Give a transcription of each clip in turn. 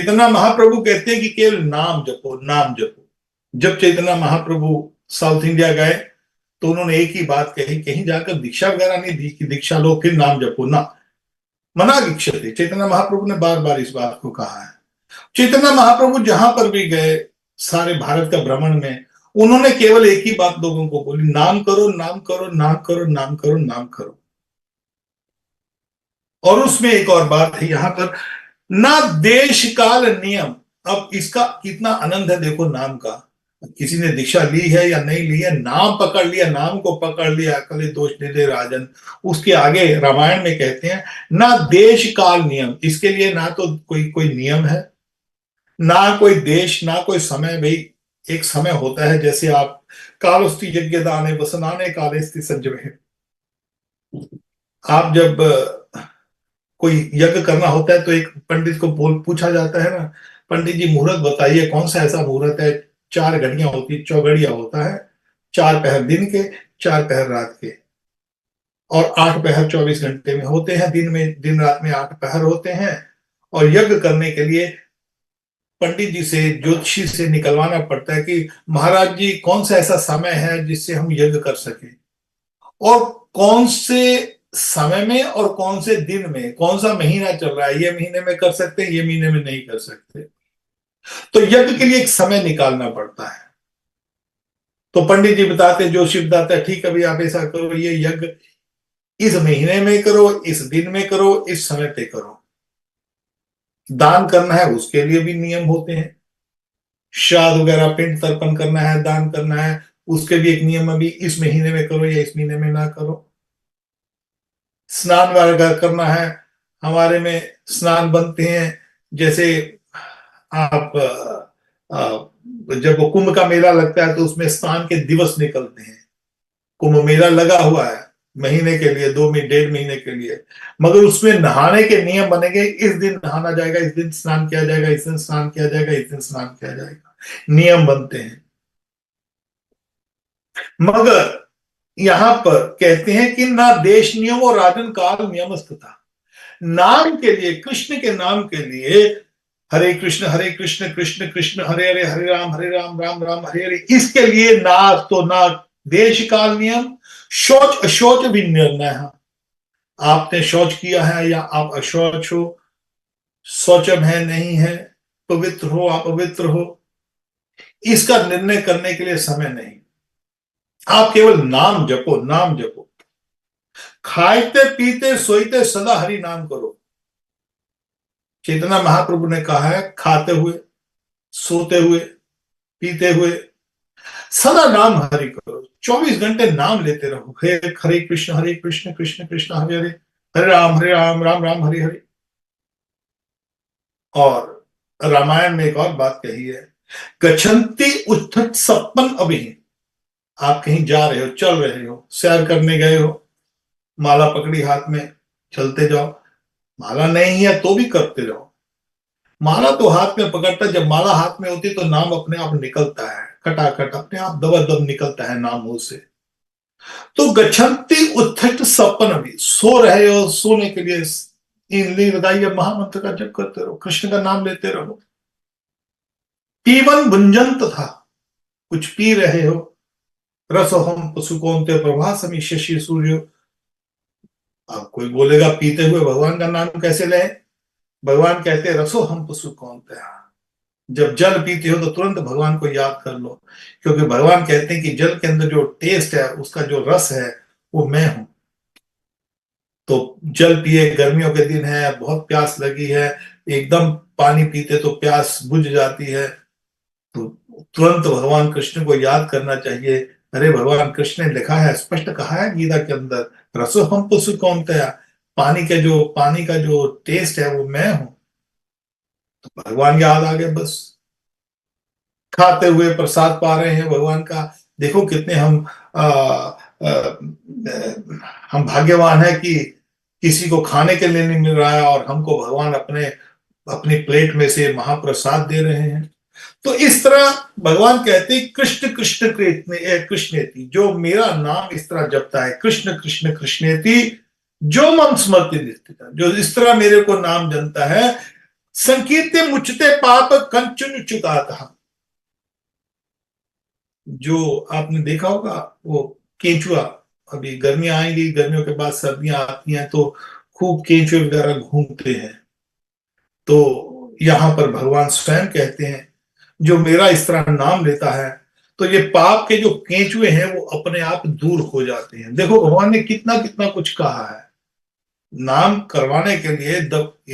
चैतन्य महाप्रभु कहते हैं कि केवल नाम जपो, नाम जपो। जब चैतन्य महाप्रभु साउथ इंडिया गए तो उन्होंने एक ही बात कही, कहीं जाकर दीक्षा वगैरह नहीं दी कि दीक्षा लो फिर नाम जपो ना, मना दीक्षते। चैतन्य महाप्रभु ने बार बार इस बात को कहा है। चैतन्य महाप्रभु जहां पर भी गए सारे भारत का भ्रमण में, उन्होंने केवल एक ही बात लोगों को बोली, नाम करो, नाम करो, नाम करो, नाम करो, नाम करो। और उसमें एक और बात है यहां पर, ना देश काल नियम। अब इसका कितना आनंद है देखो नाम का। किसी ने दीक्षा ली है या नहीं ली है, नाम पकड़ लिया, नाम को पकड़ लिया, अकले दोष निधे राजन। उसके आगे रामायण में कहते हैं ना देश काल नियम, इसके लिए ना तो कोई नियम है, ना कोई देश, ना कोई समय। भाई एक समय होता है, जैसे आप कालोस्ति यज्ञ दाने वसनाने कालेस्ति संजमे। आप जब कोई यज्ञ करना होता है तो एक पंडित को पूछा जाता है ना, पंडित जी मुहूर्त बताइए, कौन सा ऐसा मुहूर्त है। 4 घड़ियां होती, चौघड़िया होता है, 4 पहर दिन के, 4 पहर रात के, और 8 पहर 24 घंटे में होते हैं। दिन में, दिन रात में 8 पहर होते हैं। और यज्ञ करने के लिए पंडित जी से, ज्योतिषी से निकलवाना पड़ता है कि महाराज जी कौन सा ऐसा समय है जिससे हम यज्ञ कर सके, और कौन से समय में और कौन से दिन में, कौन सा महीना चल रहा है, ये महीने में कर सकते हैं, ये महीने में नहीं कर सकते। तो यज्ञ के लिए एक समय निकालना पड़ता है। तो पंडित जी बताते, ज्योतिषी बताते हैं, ठीक है भाई आप ऐसा करो, ये यज्ञ इस महीने में करो, इस दिन में करो, इस समय पे करो। दान करना है उसके लिए भी नियम होते हैं, श्राद्ध वगैरह, पिंड तर्पण करना है, दान करना है, उसके भी एक नियम है, भी इस महीने में करो या इस महीने में ना करो। स्नान वगैरह करना है, हमारे में स्नान बनते हैं, जैसे आप जब कुंभ का मेला लगता है तो उसमें स्नान के दिवस निकलते हैं। कुंभ मेला लगा हुआ है महीने के लिए, 1.5 महीने के लिए, मगर उसमें नहाने के नियम बनेंगे। इस दिन नहाना जाएगा, इस दिन स्नान किया जाएगा, इस दिन स्नान किया जाएगा, इस दिन स्नान किया जाएगा, नियम बनते हैं। मगर यहां पर कहते हैं कि ना देश नियम और राजन काल नियम था। नाम के लिए, कृष्ण के नाम के लिए, हरे कृष्ण कृष्ण कृष्ण हरे हरे, हरे राम राम राम हरे हरे, इसके लिए ना तो ना देश काल नियम, शौच अशौच भी निर्णय है। आपने शौच किया है या आप अशौच हो, शौचम है नहीं है, पवित्र हो अपवित्र हो, इसका निर्णय करने के लिए समय नहीं। आप केवल नाम जपो, नाम जपो। खाते पीते सोते सदा हरि नाम करो। चैतन्य महाप्रभु ने कहा है, खाते हुए, सोते हुए, पीते हुए सदा नाम हरि करो, 24 घंटे नाम लेते रहो। हरे कृष्ण कृष्ण कृष्ण हरे हरे, हरे राम राम राम हरे हरे। और रामायण में एक और बात कही है, गच्छन्ति उत्थत सपन अभिहीन। आप कहीं जा रहे हो, चल रहे हो, सैर करने गए हो, माला पकड़ी हाथ में, चलते जाओ। माला नहीं है तो भी करते रहो। माला तो हाथ में पकड़ता, जब माला हाथ में होती तो नाम अपने आप निकलता है, खटाखट अपने आप दबादब निकलता है नाम मुंह से। तो गच्छन्ति उत्थत सपन भी, सो रहे हो, सोने के लिए इंद्री लगाइए, महामंत्र का जप करते रहो, कृष्ण का नाम लेते रहो। पीवन भुंजंत था, कुछ पी रहे हो, रसोहम पशुकोन्ते प्रभासमी शशि सूर्य। अब कोई बोलेगा पीते हुए भगवान का नाम कैसे लें? भगवान कहते हैं रसो हम पशुकोन्ते। जब जल पीते हो तो तुरंत भगवान को याद कर लो, क्योंकि भगवान कहते हैं कि जल के अंदर जो टेस्ट है, उसका जो रस है, वो मैं हूं। तो जल पिए, गर्मियों के दिन है, बहुत प्यास लगी है, एकदम पानी पीते तो प्यास बुझ जाती है, तो तुरंत भगवान कृष्ण को याद करना चाहिए। अरे भगवान कृष्ण ने लिखा है, स्पष्ट कहा है गीता के अंदर, रसो हम पशुकोन्ते, पानी का जो टेस्ट है वो मैं हूं। तो भगवान याद आ गए बस। खाते हुए प्रसाद पा रहे हैं भगवान का। देखो कितने हम भाग्यवान है कि किसी को खाने के लिए नहीं मिल रहा है और हमको भगवान अपनी प्लेट में से महाप्रसाद दे रहे हैं। तो इस तरह भगवान कहते हैं कृष्ण कृष्ण कृष्णेति, जो मेरा नाम इस तरह जपता है, कृष्ण कृष्ण कृष्णेति, जो मम स्मृति, जो इस तरह मेरे को नाम जानता है, संकीर्त्य मुचते पाप कंचन चुकाता। जो आपने देखा होगा वो केंचुआ, अभी गर्मियां आएंगी, गर्मियों के बाद सर्दियां आती हैं तो खूब केंचुए वगैरह घूमते हैं। तो यहां पर भगवान स्वयं कहते हैं जो मेरा इस तरह नाम लेता है तो ये पाप के जो केंचुए हैं वो अपने आप दूर हो जाते हैं। देखो भगवान ने कितना कितना कुछ कहा है। नाम करवाने के लिए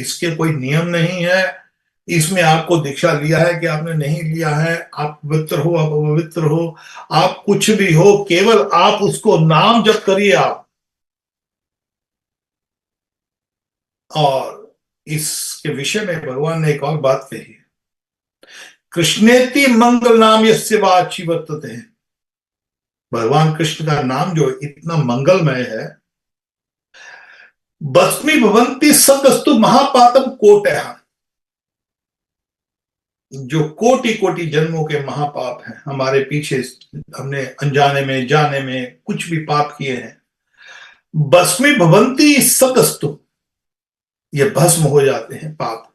इसके कोई नियम नहीं है, इसमें आपको दीक्षा लिया है कि आपने नहीं लिया है, आप पवित्र हो आप अपवित्र हो, आप कुछ भी हो, केवल आप उसको नाम जप करिए आप। और इसके विषय में भगवान ने एक और बात कही, कृष्णेति मंगल नाम यस्य वाची वर्तते हैं। भगवान कृष्ण का नाम जो इतना मंगलमय है, भस्मी भवंती सदस्तु महापातम कोटय, जो कोटि कोटि जन्मों के महापाप हैं हमारे पीछे, हमने अनजाने में जाने में कुछ भी पाप किए हैं, भस्मी भवंती सदस्तु, ये भस्म हो जाते हैं पाप।